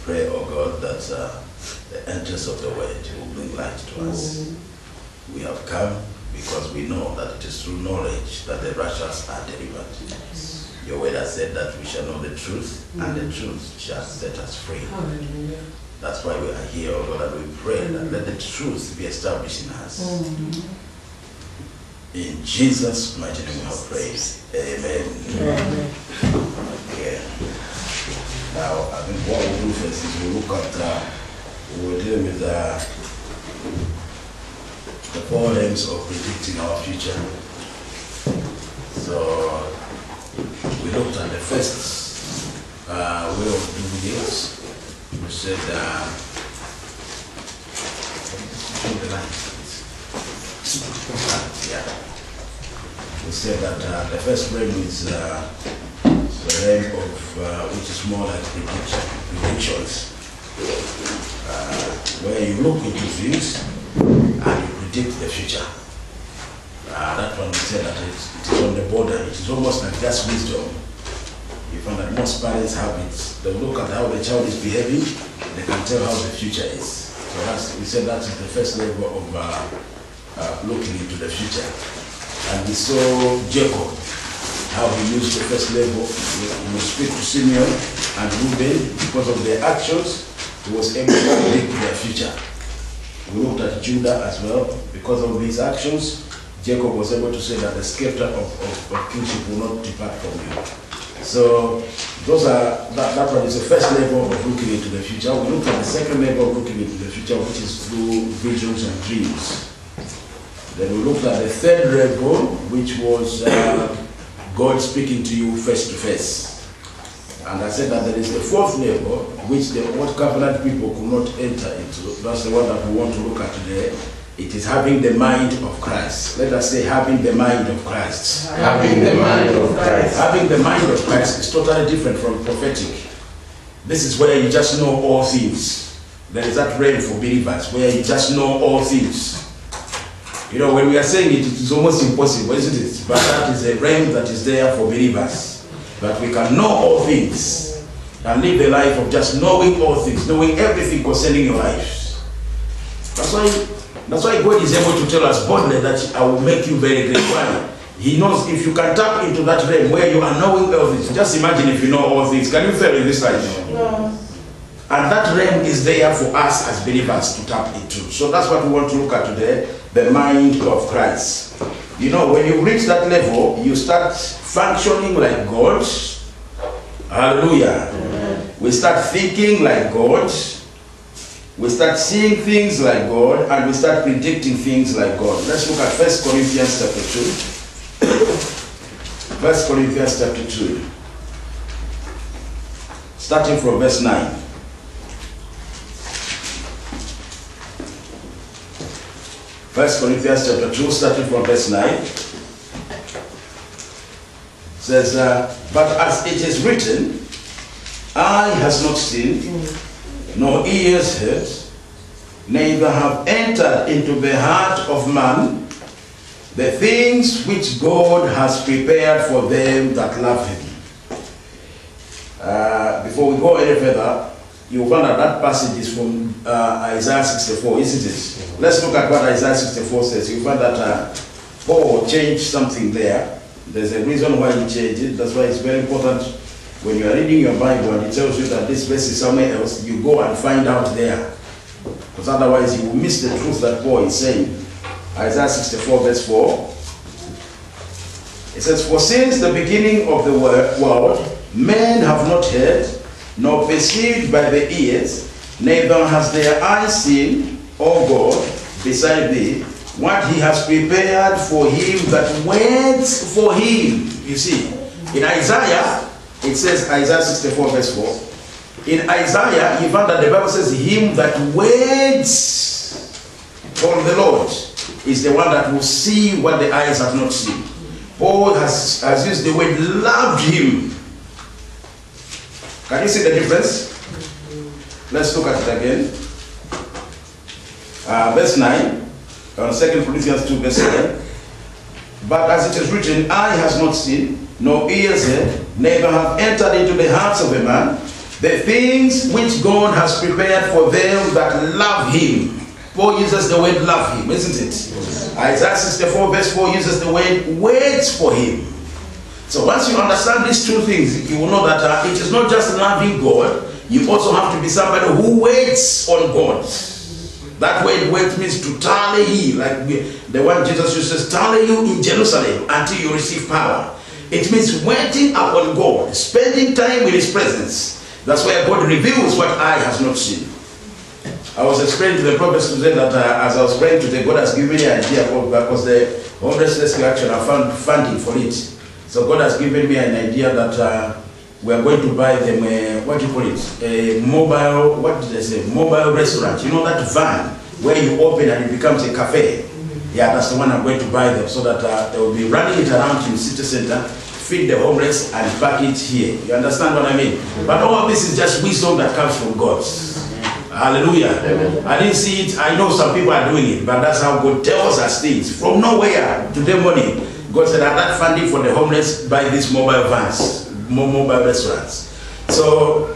pray, oh God, that the entrance of the word will bring light to us. We have come because we know that it is through knowledge that the righteous are delivered. Your word has said that we shall know the truth, and the truth shall set us free. That's why we are here, oh God, and we pray that let the truth be established in us. In Jesus' mighty name we have prayed. Amen. Okay. Now, I think what we'll do first is we'll look at, we'll deal with the problems of predicting our future. So, we looked at the first way of doing this. We said, we said that the first realm is the realm of which is more like predictions, where you look into things and you predict the future. That one we said that it is on the border. It is almost like just wisdom. You find that most parents have it. They look at how the child is behaving, they can tell how the future is. So we said that is the first level of looking into the future. And we saw Jacob, how he used the first level. He would speak to Simeon and Reuben. Because of their actions, he was able to predict their future. We looked at Judah as well. Because of his actions, Jacob was able to say that the scepter of kingship will not depart from you. So those are that one is the first level of looking into the future. We looked at the second level of looking into the future, which is through visions and dreams. Then we looked at the third level, which was God speaking to you face to face. And I said that there is the fourth level, which what covenant people could not enter into. That's the one that we want to look at today. It is having the mind of Christ. Let us say having the mind of Christ. Having the mind of Christ. Having the mind of Christ is totally different from prophetic. This is where you just know all things. There is that realm for believers where you just know all things. You know, when we are saying it, it is almost impossible, isn't it? But that is a realm that is there for believers. That we can know all things and live the life of just knowing all things, knowing everything concerning your life. That's why God is able to tell us boldly that I will make you very great. Why? He knows if you can tap into that realm where you are knowing all things. Just imagine if you know all things. Can you fail in this life? No. And that realm is there for us as believers to tap into. So that's what we want to look at today, the mind of Christ. You know, when you reach that level, you start functioning like God. Hallelujah. Amen. We start thinking like God. We start seeing things like God, and we start predicting things like God. Let's look at 1 Corinthians chapter 2. 1 Corinthians chapter 2. Starting from verse 9. 1 Corinthians chapter 2, starting from verse 9. Says, but as it is written, eye has not seen, nor ears heard, neither have entered into the heart of man the things which God has prepared for them that love him. Before we go any further, you'll find that passage is from Isaiah 64, isn't it? Let's look at what Isaiah 64 says. You'll find that Paul changed something there. There's a reason why he changed it. That's why it's very important when you are reading your Bible and it tells you that this verse is somewhere else, you go and find out there. Because otherwise you will miss the truth that Paul is saying. Isaiah 64 verse 4. It says, for since the beginning of the world, men have not heard, nor perceived by the ears, neither has their eyes seen, O God, beside thee, what he has prepared for him that waits for him. You see, in Isaiah, it says, Isaiah 64 verse 4. In Isaiah, you find that the Bible says, him that waits on the Lord is the one that will see what the eyes have not seen. Paul has used the word loved him. Can you see the difference? Let's look at it again. Verse 9, 2 Corinthians 2 verse 9. But as it is written, eye has not seen, nor ears heard, neither have entered into the hearts of a man, The things which God has prepared for them that love him. Paul uses the word love him, isn't it? Isaiah 64 verse 4 uses the word waits for him. So once you understand these two things, you will know that it is not just loving God, you also have to be somebody who waits on God. That word wait means to tarry, like the one Jesus uses, tarry you in Jerusalem until you receive power. It means waiting upon God, spending time in his presence. That's where God reveals what eye has not seen. I was explaining to the prophets today that as I was praying today, God has given me an idea because the homeless rescue action, I found funding for it. So God has given me an idea that we are going to buy them what do you call it? A mobile, what did they say? Mobile restaurant. You know that van where you open and it becomes a cafe? Yeah, that's the one I'm going to buy them so that they will be running it around in city center, feed the homeless and pack it here. You understand what I mean? But all of this is just wisdom that comes from God. Hallelujah. Amen. I didn't see it. I know some people are doing it, but that's how God tells us things. From nowhere, today morning, God said, "I got funding for the homeless by these mobile vans, mobile restaurants." So,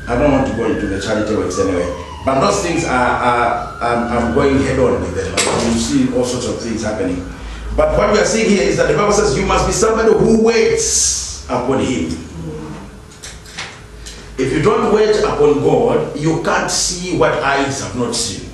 I don't want to go into the charity works anyway. But those things I'm going head on with them. You see all sorts of things happening. But what we are seeing here is that the Bible says you must be somebody who waits upon him. If you don't wait upon God, you can't see what eyes have not seen.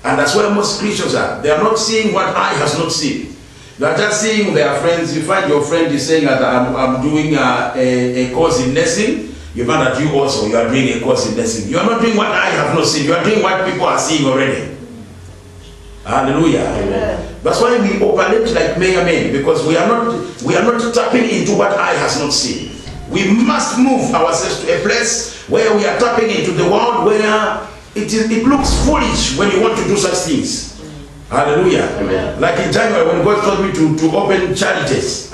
And that's where most Christians are. They are not seeing what eye has not seen. They are just seeing their friends. You find your friend is saying that I'm doing a course in nursing. You find that you are doing a course in nursing. You are not doing what I have not seen. You are doing what people are seeing already. Hallelujah. Amen. That's why we operate like mere men, because we are not tapping into what eye has not seen. We must move ourselves to a place where we are tapping into the world where it looks foolish when you want to do such things. Hallelujah. Amen. Like in January when God told me to open charities.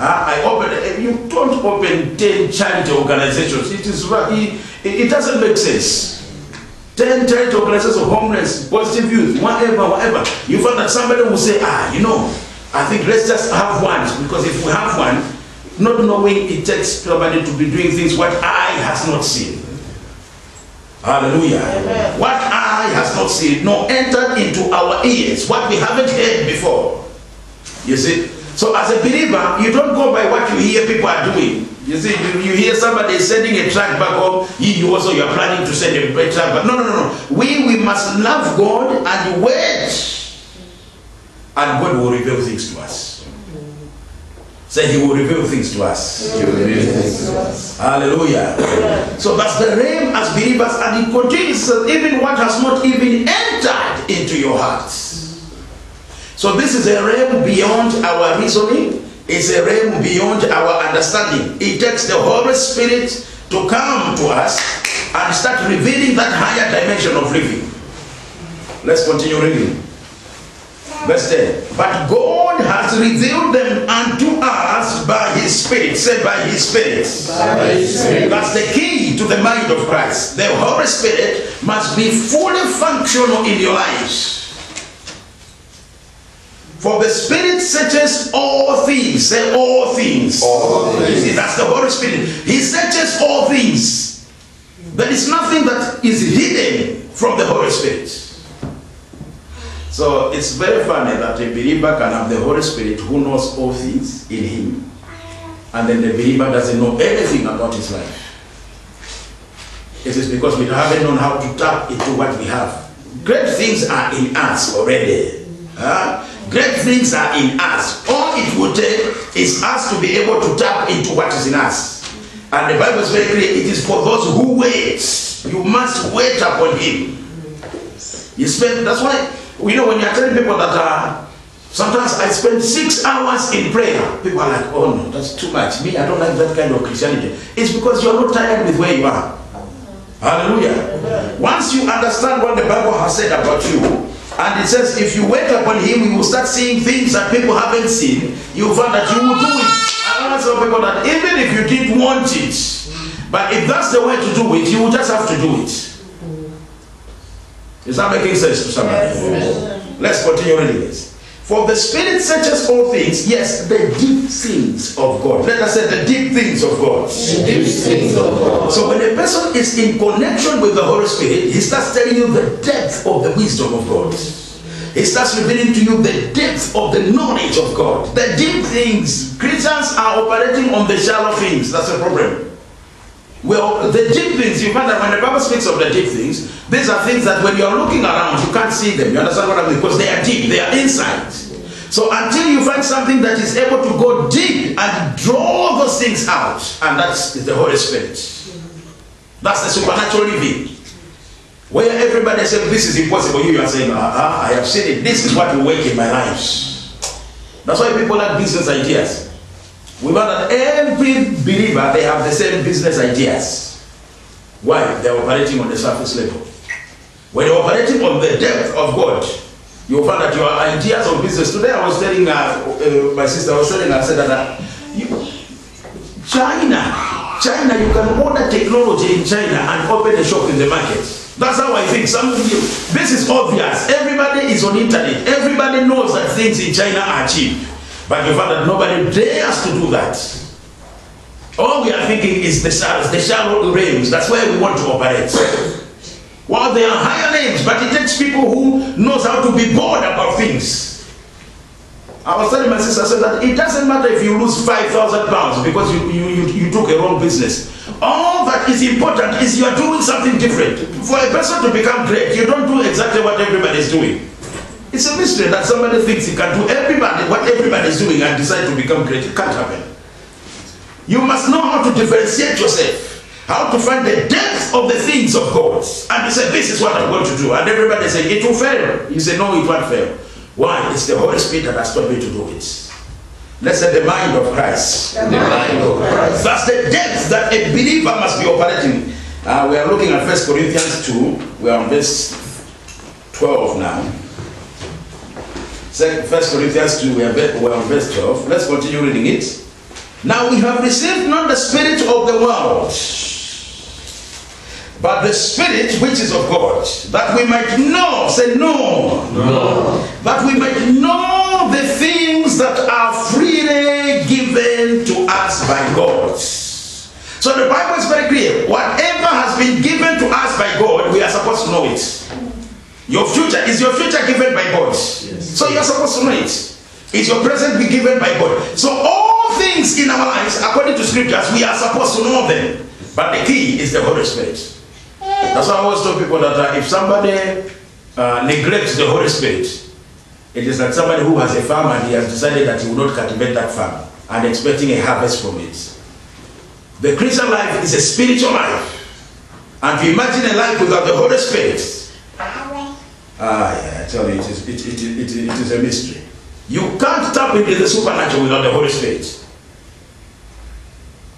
You don't open 10 charity organizations. It doesn't make sense. 10 charity organizations of homeless, positive youth, whatever. You find that somebody will say, I think let's just have one, because if we have one, not knowing it takes somebody to be doing things what eye has not seen. Hallelujah. Amen. What eye has not seen, nor entered into our ears, what we haven't heard before. You see? So as a believer, you don't go by what you hear people are doing. You see, you hear somebody sending a tract back home, you are planning to send a tract back. No. We must love God and wait. And God will reveal things to us. Say he will reveal things to us. He will reveal things to us. Hallelujah. Yeah. So that's the realm as believers, and it continues even what has not even entered into your hearts. So this is a realm beyond our reasoning. It's a realm beyond our understanding. It takes the Holy Spirit to come to us and start revealing that higher dimension of living. Let's continue reading. Verse 10. But God has revealed them unto us by his Spirit. Say by his Spirit. By his Spirit. That's the key to the mind of Christ. The Holy Spirit must be fully functional in your lives. For the Spirit searches all things. Say all things. All things. See, that's the Holy Spirit. He searches all things. There is nothing that is hidden from the Holy Spirit. So it's very funny that a believer can have the Holy Spirit who knows all things in him, and then the believer doesn't know anything about his life. It is because we haven't known how to tap into what we have. Great things are in us already. Great things are in us. All it will take is us to be able to tap into what is in us. And the Bible is very clear. It is for those who wait. You must wait upon him. That's why, when you're telling people that sometimes I spend 6 hours in prayer, people are like, oh no, that's too much. Me, I don't like that kind of Christianity. It's because you're not tired with where you are. Hallelujah. Amen. Once you understand what the Bible has said about you, and it says if you wait upon him, you will start seeing things that people haven't seen, you'll find that you will do it. I always tell people that even if you didn't want it, but if that's the way to do it, you will just have to do it. Is that making sense to somebody? Yes. Let's continue reading this. For the Spirit searches all things, yes, the deep things of God. Let us say the deep things of God. The deep things of God. So when a person is in connection with the Holy Spirit, he starts telling you the depth of the wisdom of God. He starts revealing to you the depth of the knowledge of God. The deep things. Christians are operating on the shallow things. That's the problem. Well, the deep things, you find that when the Bible speaks of the deep things, these are things that when you are looking around, you can't see them. You understand what I mean? Because they are deep, they are inside. So until you find something that is able to go deep and draw those things out, and that's the Holy Spirit. That's the supernatural living. Where everybody says, this is impossible, you are saying, I have seen it. This is what will work in my life. That's why people have business ideas. We know that every believer, they have the same business ideas. Why? They are operating on the surface level. When you're operating on the depth of God, you'll find that your ideas of business. Today I was telling my sister, I was telling her, I said that China, you can order technology in China and open a shop in the market. That's how I think. Some of you, this is obvious. Everybody is on internet. Everybody knows that things in China are cheap. But you find that nobody dares to do that. All we are thinking is the shallow realms. That's where we want to operate. Well, there are higher names, but it takes people who knows how to be bored about things. I was telling my sister, I said that it doesn't matter if you lose 5,000 pounds because you took a wrong business. All that is important is you are doing something different. For a person to become great, you don't do exactly what everybody is doing. It's a mystery that somebody thinks he can do what everybody is doing and decide to become great. It can't happen. You must know how to differentiate yourself, how to find the depth of the things of God. And you say, this is what I'm going to do. And everybody say, it will fail. You say, no, it won't fail. Why? It's the Holy Spirit that has taught me to do it. Let's say the mind of Christ. The mind of Christ. That's the depth that a believer must be operating. We are looking at 1 Corinthians 2. We are on verse 12 now. 1 Corinthians 2, we are on verse 12. Let's continue reading it. Now we have received not the spirit of the world, but the Spirit which is of God, that we might know, say no, that we might know the things that are freely given to us by God. So the Bible is very clear. Whatever has been given to us by God, we are supposed to know it. Your future, is your future given by God? Yes. So you're supposed to know it. Is your present be given by God? So all things in our lives, according to scriptures, we are supposed to know them. But the key is the Holy Spirit. That's why I always tell people that if somebody neglects the Holy Spirit, it is like somebody who has a farm and he has decided that he will not cultivate that farm and expecting a harvest from it. The Christian life is a spiritual life. And if you imagine a life without the Holy Spirit, yeah, I tell you, it is a mystery. You can't tap into the supernatural without the Holy Spirit.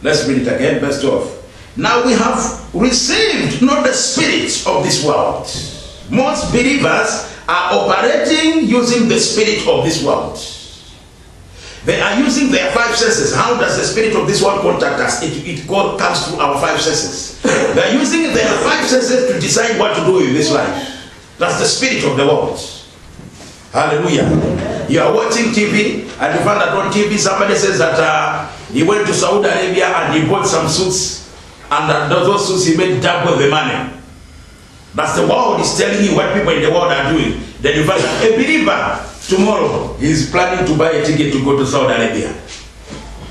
Let's read it again, verse 12. Now we have received not the spirit of this world. Most believers are operating using the spirit of this world. They are using their five senses. How does the spirit of this world contact us? It comes through our five senses. They are using their five senses to decide what to do in this life. That's the spirit of the world. Hallelujah. You are watching TV and you find that on TV somebody says that he went to Saudi Arabia and he bought some suits, and those suits he made double the money. That's the world is telling you what people in the world are doing. Then you find a believer tomorrow he's planning to buy a ticket to go to Saudi Arabia,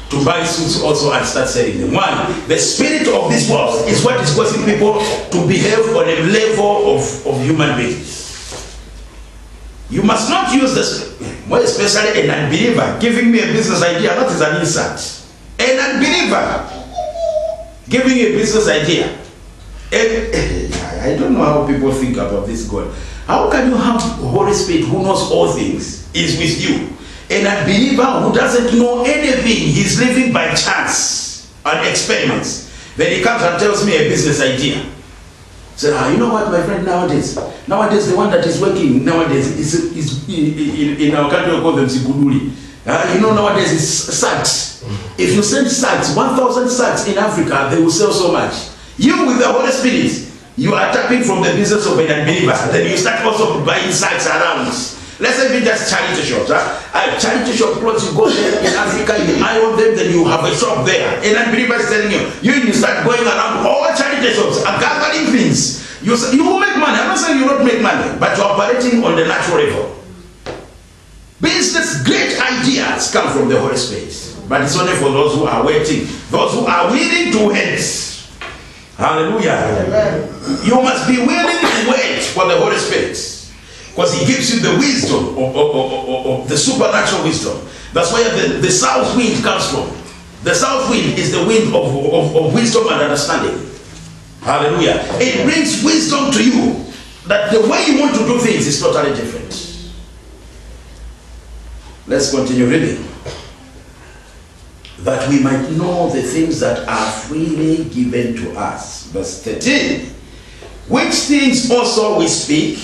to buy suits also and start selling them. One, the spirit of this world is what is causing people to behave on a level of human beings. You must not use this, more especially an unbeliever giving me a business idea. That is an insult. An unbeliever giving a business idea. I don't know how people think about this God. How can you have the Holy Spirit who knows all things is with you? An unbeliever who doesn't know anything, he's living by chance and experiments. Then he comes and tells me a business idea. Say, you know what, my friend, nowadays the one that is working nowadays is in our country we call them Zibuduli. You know, nowadays it's sacks. If you send sacks, 1,000 sacks in Africa, they will sell so much. You with the Holy Spirit, you are tapping from the business of an unbeliever. Then you start also buying sacks around. Let's say even just charity shops. Charity shop clothes, you go there in Africa, you iron them, then you have a shop there. And unbeliever is telling you start going around all charity shops and gathering things. You will make money. I'm not saying you don't make money, but you're operating on the natural level. Business, great ideas come from the Holy Spirit. But it's only for those who are waiting, those who are willing to wait. Hallelujah. Amen. You must be willing to wait for the Holy Spirit. Because he gives you the wisdom of the supernatural wisdom. That's where the south wind comes from. The south wind is the wind of wisdom and understanding. Hallelujah. It brings wisdom to you that the way you want to do things is totally different. Let's continue reading. That we might know the things that are freely given to us. Verse 13. Which things also we speak,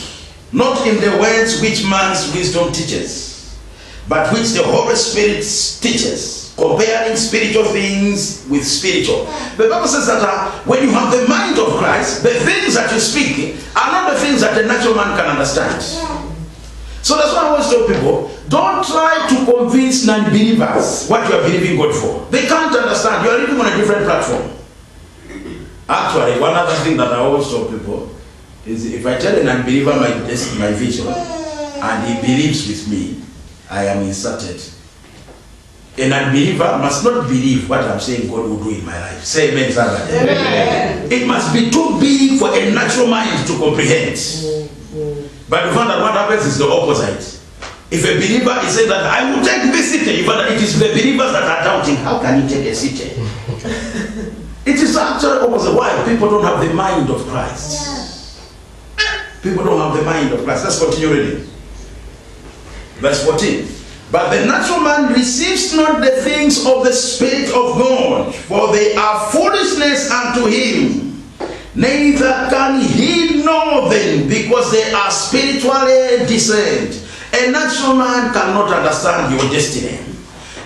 not in the words which man's wisdom teaches, but which the Holy Spirit teaches, comparing spiritual things with spiritual. The Bible says that when you have the mind of Christ, the things that you speak are not the things that a natural man can understand. So that's why I always tell people, don't try to convince non-believers what you are believing God for. They can't understand. You are living on a different platform. Actually, one other thing that I always tell people is if I tell an unbeliever my vision and he believes with me, I am insulted. An unbeliever must not believe what I'm saying God will do in my life. Say amen, somebody. Amen. It must be too big for a natural mind to comprehend. But you find that what happens is the opposite. If a believer is saying that I will take this city, you find that it is the believers that are doubting, how can you take a city? It is actually opposite. Why? People don't have the mind of Christ. People don't have the mind of Christ. Let's continue reading. Verse 14. But the natural man receives not the things of the Spirit of God, for they are foolishness unto him. Neither can he know them, because they are spiritually discerned. A natural man cannot understand your destiny.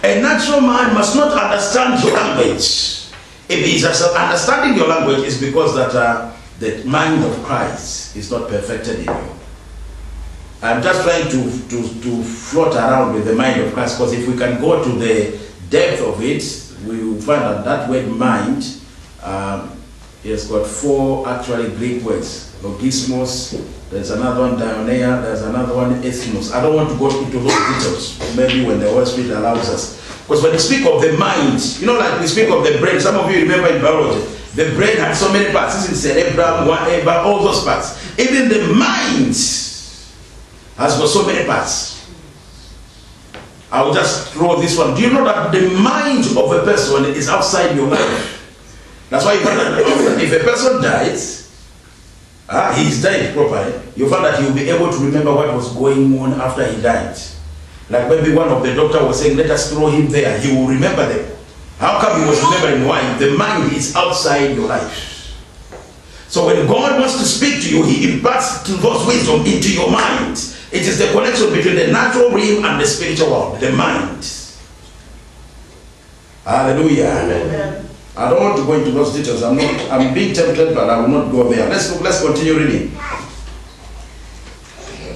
A natural man must not understand your language. If he is understanding your language, it's because that the mind of Christ is not perfected in you. I'm just trying to float around with the mind of Christ, because if we can go to the depth of it, we will find that that word mind has got 4 actually Greek words. Logismos, there's another one Dioneia, there's another one Ethnos. I don't want to go into those details, maybe when the Holy Spirit allows us. Because when we speak of the mind, you know, like we speak of the brain, some of you remember in biology, the brain had so many parts, isn't cerebrum, whatever, all those parts. Even the mind has got so many parts. I will just throw this one. Do you know that the mind of a person is outside your life? That's why you find that if a person dies, he's died properly, you find that he'll be able to remember what was going on after he died. Like maybe one of the doctor was saying, let us throw him there. He will remember them. How come he was remembering why? The mind is outside your life. So when God wants to speak to you, he imparts God's wisdom into your mind. It is the connection between the natural realm and the spiritual world, the mind. Hallelujah. Amen. I don't want to go into those details. I'm being tempted, but I will not go there. Let's continue reading.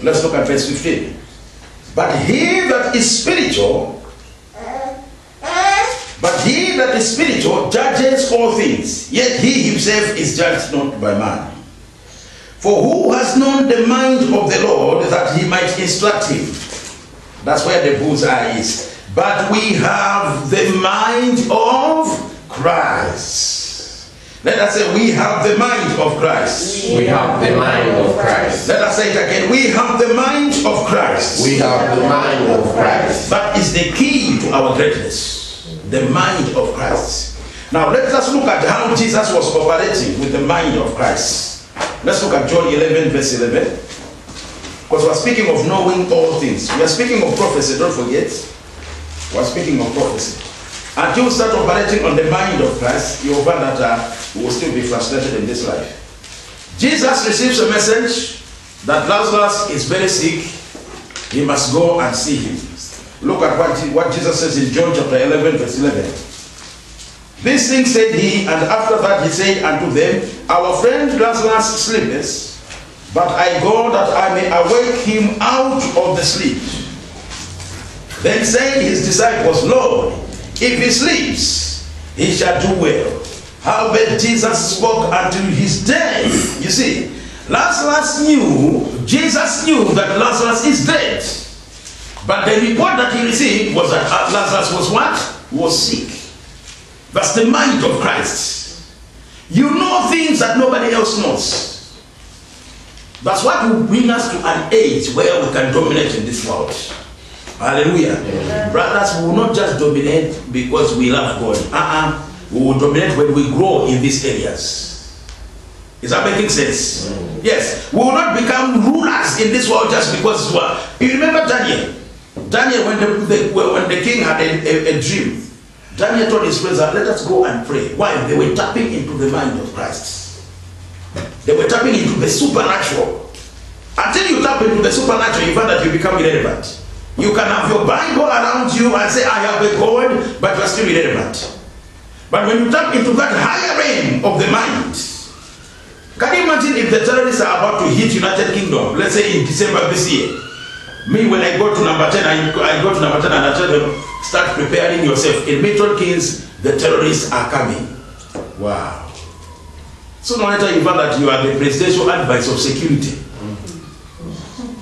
Let's look at verse 15. But he that is spiritual, judges all things, yet he himself is judged not by man. For who has known the mind of the Lord that he might instruct him? That's where the bullseye is. But we have the mind of Christ. Let us say, we have the mind of Christ. We have the mind of Christ. Let us say it again. We have the mind of Christ. We have the mind of Christ. That is the key to our greatness. The mind of Christ. Now let us look at how Jesus was operating with the mind of Christ. Let's look at John 11 verse 11. Because we're speaking of knowing all things. We are speaking of prophecy, don't forget. We're speaking of prophecy. Until you start operating on the mind of Christ, you will find that we will still be frustrated in this life. Jesus receives a message that Lazarus is very sick. He must go and see him. Look at what Jesus says in John chapter 11 verse 11. This thing said he, and after that he said unto them, our friend Lazarus sleepeth, but I go that I may awake him out of the sleep. Then said his disciples, Lord, if he sleeps, he shall do well. Howbeit Jesus spoke until his death. You see, Jesus knew that Lazarus is dead. But the report that he received was that Lazarus was what? Was sick. That's the mind of Christ. You know things that nobody else knows. That's what will bring us to an age where we can dominate in this world. Hallelujah. Yeah. Brothers, we will not just dominate because we love God. We will dominate when we grow in these areas. Is that making sense? Yes. We will not become rulers in this world just because you remember Daniel. Daniel, when the king had a dream, Daniel told his friends that let us go and pray. Why? They were tapping into the mind of Christ. They were tapping into the supernatural. Until you tap into the supernatural, you find that you become irrelevant. You can have your Bible around you and say, I have a God, but you are still irrelevant. But when you tap into that higher realm of the mind, can you imagine if the terrorists are about to hit United Kingdom, let's say in December this year? Me, when I go to number 10, I go to number 10 and I tell them, start preparing yourself. In Milton Keynes, the terrorists are coming. Wow. So no matter you find that you are the presidential advisor of security.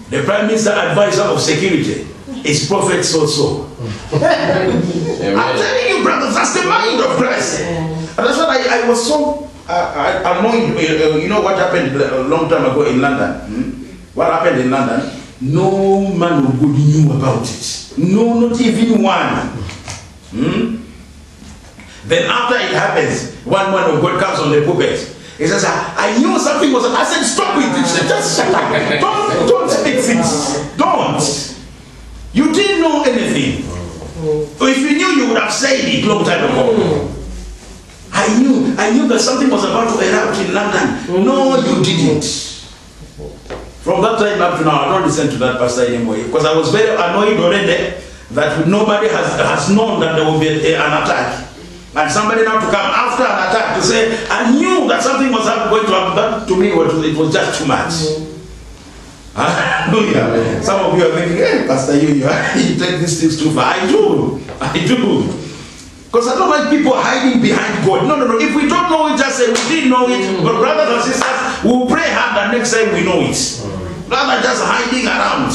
The prime minister advisor of security is prophet so. I'm telling you, brothers, that's the mind of Christ. And that's what I was so annoyed. You know what happened a long time ago in London? What happened in London? No man of God knew about it. No, not even one. Then after it happens, one man of God comes on the pulpit. He says, I knew something was up. I said, stop it. Just don't speak things. Don't. You didn't know anything. If you knew, you would have said it long time ago. I knew that something was about to erupt in London. No, you didn't. From that time up to now, I don't listen to that pastor anymore, because I was very annoyed already that nobody has known that there will be an attack. And somebody now to come after an attack to say, I knew that something was going to happen. That to me, it was just too much. Hallelujah. Some of you are thinking, hey, Pastor, you take these things too far. I do. Because I don't like people hiding behind God. No. If we don't know it, just say we didn't know it. But brothers and sisters, we'll pray hard and next time we know it. Rather than just hiding around.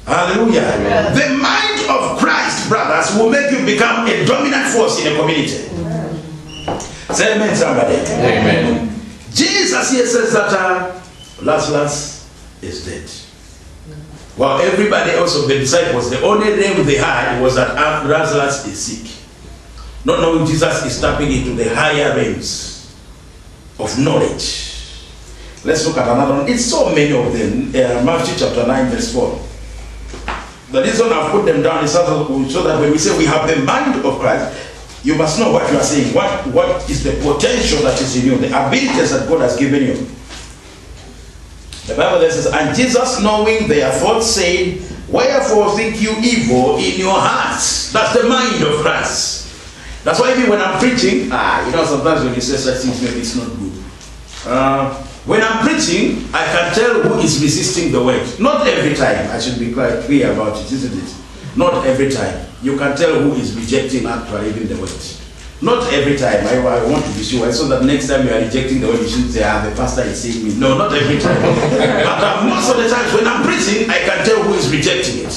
Hallelujah. Amen. The mind of Christ, brothers, will make you become a dominant force in a community. Say amen, somebody. Amen. Jesus here says that Lazarus is dead. While everybody else of the disciples, the only name they had was that Lazarus is sick. Not knowing Jesus is tapping into the higher realms of knowledge. Let's look at another one. It's so many of them. Matthew chapter 9 verse 4. The reason I've put them down is so that when we say we have the mind of Christ, you must know what you are saying. What is the potential that is in you, the abilities that God has given you. The Bible says, and Jesus, knowing their thoughts, said, wherefore think you evil in your hearts? That's the mind of Christ. That's why even when I'm preaching, sometimes when you say such things, maybe it's not good. When I'm preaching, I can tell who is resisting the word. Not every time. I should be quite clear about it, isn't it? Not every time. You can tell who is rejecting actually even the word. Not every time. I want to be sure. So that next time you are rejecting the word, you shouldn't say, the pastor is saying me. No, not every time. But most of the times when I'm preaching, I can tell who is rejecting it.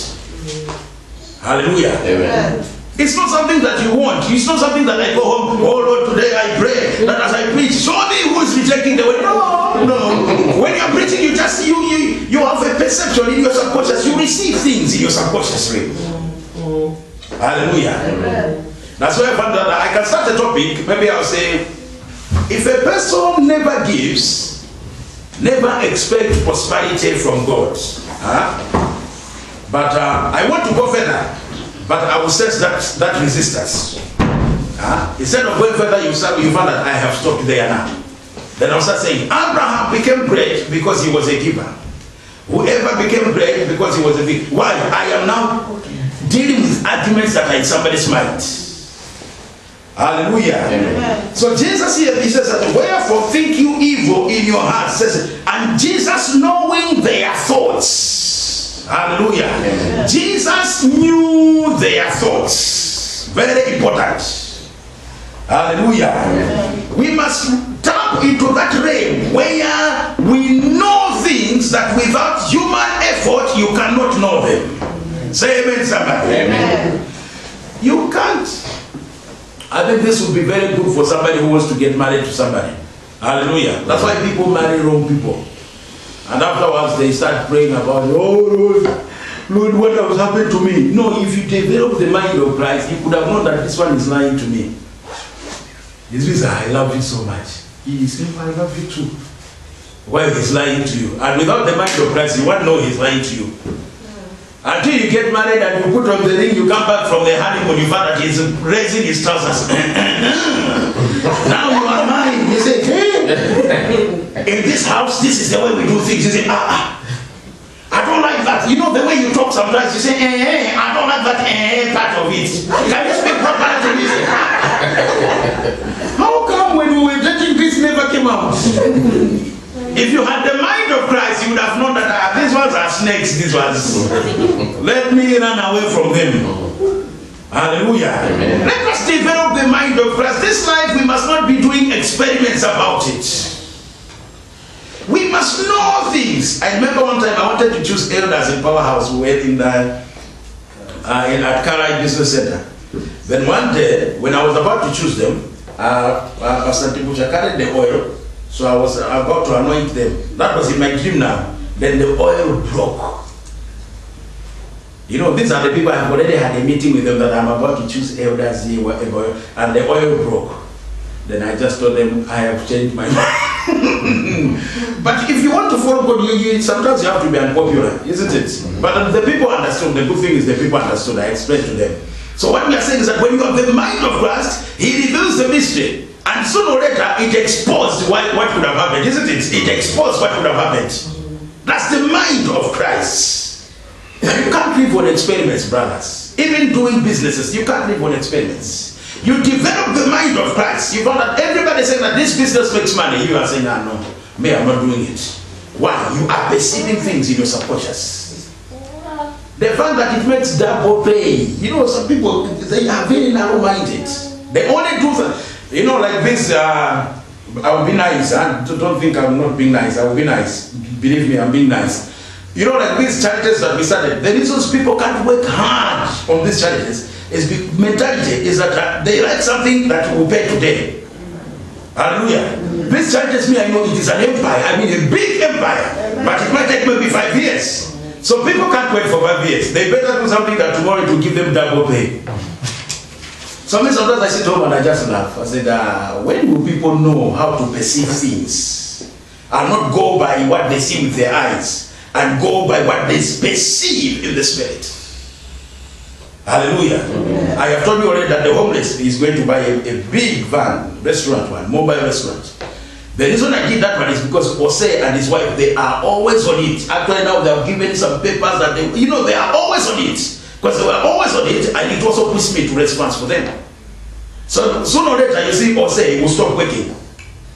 Hallelujah. Amen. It's not something that you want. It's not something that I go home, oh Lord, today I pray that as I preach, show me who is rejecting the word. No. When you're preaching, you just you have a perception in your subconscious. You receive things in your subconscious realm. Hallelujah. Amen. That's why I found that I can start a topic. Maybe I'll say, if a person never gives, never expect prosperity from God. But I want to go further. But I will sense that resistance. Instead of going further, you find that I have stopped there now. Then I'll start saying, Abraham became great because he was a giver. Whoever became great because he was a giver. Why? I am now dealing with arguments that are in somebody's mind. Hallelujah. Amen. So Jesus here, he says that wherefore think you evil in your heart, says, and And Jesus knowing their thoughts. Hallelujah. Amen. Jesus knew their thoughts. Very important. Hallelujah. Amen. We must tap into that realm where we know things that without human effort you cannot know them. Say amen, somebody. Amen. You can't. I think this would be very good for somebody who wants to get married to somebody. Hallelujah. That's why people marry wrong people. And afterwards they start praying about, oh Lord, what has happened to me? No, if you develop the mind of Christ, you could have known that this one is lying to me. This means I love you so much. He is saying, I love you too. While he's lying to you. And without the mind of Christ, you won't know he's lying to you. Until you get married and you put on the ring, you come back from the honeymoon, you find that he's raising his trousers. Now you are married. You say, hey, in this house, this is the way we do things. You say, I don't like that. You know the way you talk sometimes, you say, I don't like that part of it. Can you speak properly to me? How come when we were dating, this never came out? If you had the mind of Christ, you would have known that these ones are snakes, these ones. Let me run away from them. Hallelujah. Amen. Let us develop the mind of Christ. This life, we must not be doing experiments about it. We must know things. I remember one time I wanted to choose elders in Powerhouse. We were in the at Karai Business Center. Then one day, when I was about to choose them, Pastor Tibucha carried the oil. So I was about to anoint them. That was in my dream now. Then the oil broke. You know, these are the people I've already had a meeting with them that I'm about to choose elders here, whatever, and the oil broke. Then I just told them, I have changed my mind. But if you want to follow God, sometimes you have to be unpopular, isn't it? But the people understood. The good thing is the people understood. I explained to them. So what we are saying is that when you have the mind of Christ, He reveals the mystery. And sooner or later, it exposed what could have happened, isn't it? It exposed what could have happened. That's the mind of Christ. And you can't live on experiments, brothers. Even doing businesses, you can't live on experiments. You develop the mind of Christ. You found that everybody saying that this business makes money. You are saying, no, me, I'm not doing it. Why? You are perceiving things in your subconscious. They found that it makes double pay. You know, some people, they are very narrow-minded. They only do that. You know, like this, I'll be nice. Don't think I'm not being nice. I will be nice. Believe me, I'm being nice. You know, like these charities that we started, the reasons people can't work hard on these charities is mentality is that they like something that will pay today. Hallelujah. This charities, me, I know it is an empire. I mean, a big empire. But it might take maybe 5 years. So people can't wait for 5 years. They better do something that tomorrow it will give them double pay. Sometimes I sit home and I just laugh. I said, when will people know how to perceive things and not go by what they see with their eyes and go by what they perceive in the spirit? Hallelujah. Yeah. I have told you already that the homeless is going to buy a big van, restaurant one, mobile restaurant. The reason I did that one is because Jose and his wife, they are always on it. Actually now they have given some papers that they are always on it. Because they were always on it, and it also pushed me to raise funds for them. So sooner or later, you see, Jose, he will stop working.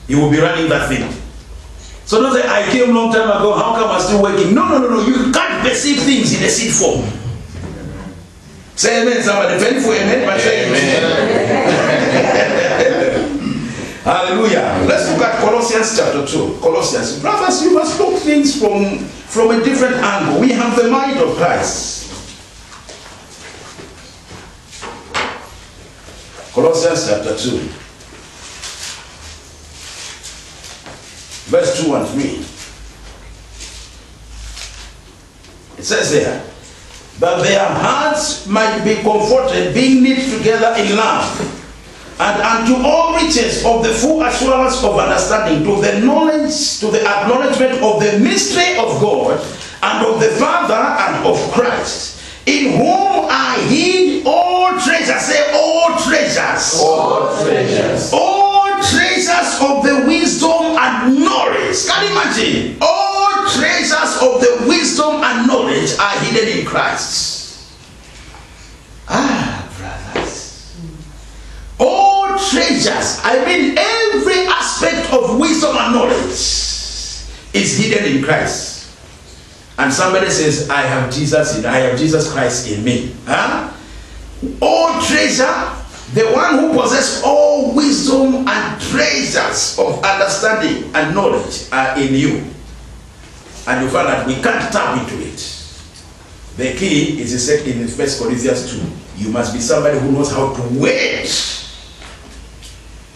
He will be running that thing. So don't say, I came a long time ago, how come I'm still working? No. You can't perceive things in a seed form. Say amen, somebody. Thank for amen, but say amen. Hallelujah. Let's look at Colossians chapter 2. Colossians. Brothers, you must look things from a different angle. We have the mind of Christ. Colossians chapter 2, verse 2 and 3. It says there, that their hearts might be comforted, being knit together in love, and unto all riches of the full assurance of understanding, to the knowledge, to the acknowledgement of the mystery of God, and of the Father, and of Christ, in whom are hid all treasures. Say all treasures. All treasures. All treasures of the wisdom and knowledge. Can you imagine? All treasures of the wisdom and knowledge are hidden in Christ. Brothers. treasures. I mean every aspect of wisdom and knowledge is hidden in Christ. And somebody says, I have Jesus Christ in me. Huh? All treasure, the one who possesses all wisdom and treasures of understanding and knowledge are in you. And you find that we can't tap into it. The key is in 1 Corinthians 2. You must be somebody who knows how to wait.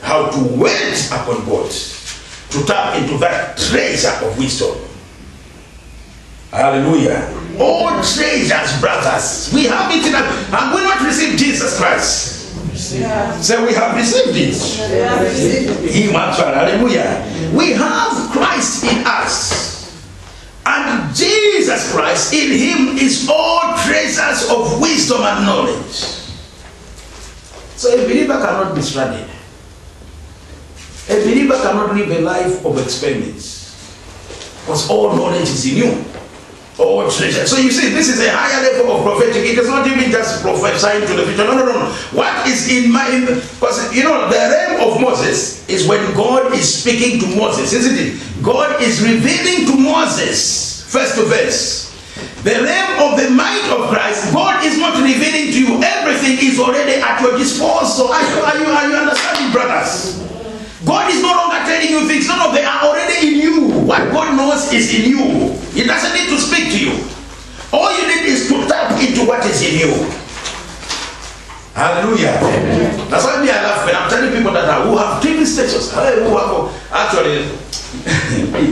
How to wait upon God. To tap into that treasure of wisdom. Hallelujah. All treasures, brothers. We have it in us. And we not received Jesus Christ. Yeah. So we have received it. Hallelujah. We have Christ in us. And Jesus Christ, in him is all treasures of wisdom and knowledge. So a believer cannot be stranded. A believer cannot live a life of experiments. Because all knowledge is in you. All treasure. So you see, this is a higher level of prophetic. It is not even just prophesying to the future. No. What is in mind? Because, you know, the realm of Moses is when God is speaking to Moses, isn't it? God is revealing to Moses, face to face. The realm of the mind of Christ, God is not revealing to you. Everything is already at your disposal. Are you understanding, brothers? God is no longer telling you things. No, they are already in you. What God knows is in you. He doesn't need to speak to you. All you need is to tap into what is in you. Hallelujah. Amen. That's why I laugh when I'm telling people that who have TV stations. Actually,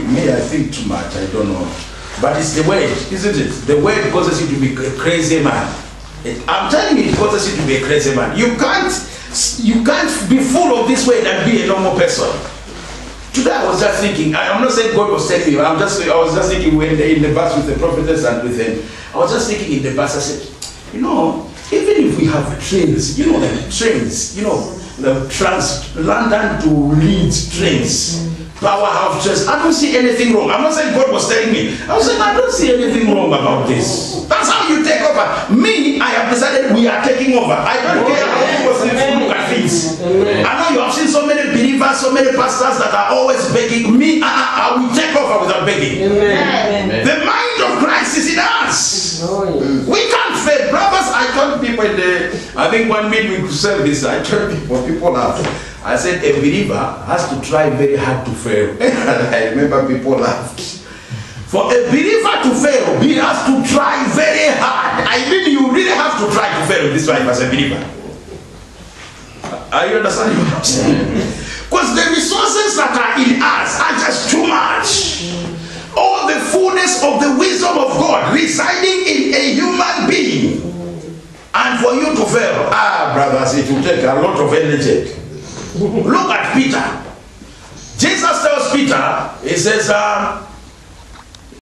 me, I think too much. I don't know. But it's the word, isn't it? The word causes you to be a crazy man. I'm telling you, it causes you to be a crazy man. You can't be full of this word and be a normal person. Today I was just thinking, I'm not saying God was telling me, I was just thinking when in the bus with the prophetess and with them, I was just thinking in the bus, I said, you know, even if we have trains, you know, the trains, you know, the London to Leeds trains, powerhouse trains, I don't see anything wrong. I'm not saying God was telling me. I was saying, I don't see anything wrong about this. That's how you take over. Me, I have decided we are taking over. I don't care how people look at things. I know you have seen so many believers, so many pastors that are always begging. Me, I will take over without begging. Amen. The mind of Christ is in us. We can't fail. Brothers, I told people I think one minute we could service, I told people laughed. I said a believer has to try very hard to fail. I remember people laughed. For a believer to fail, he has to try very hard. I mean, you really have to try to fail in this life as a believer. Are you understanding what I'm saying? Because the resources that are in us are just too much. All the fullness of the wisdom of God residing in a human being. And for you to fail, brothers, it will take a lot of energy. Look at Peter. Jesus tells Peter, he says,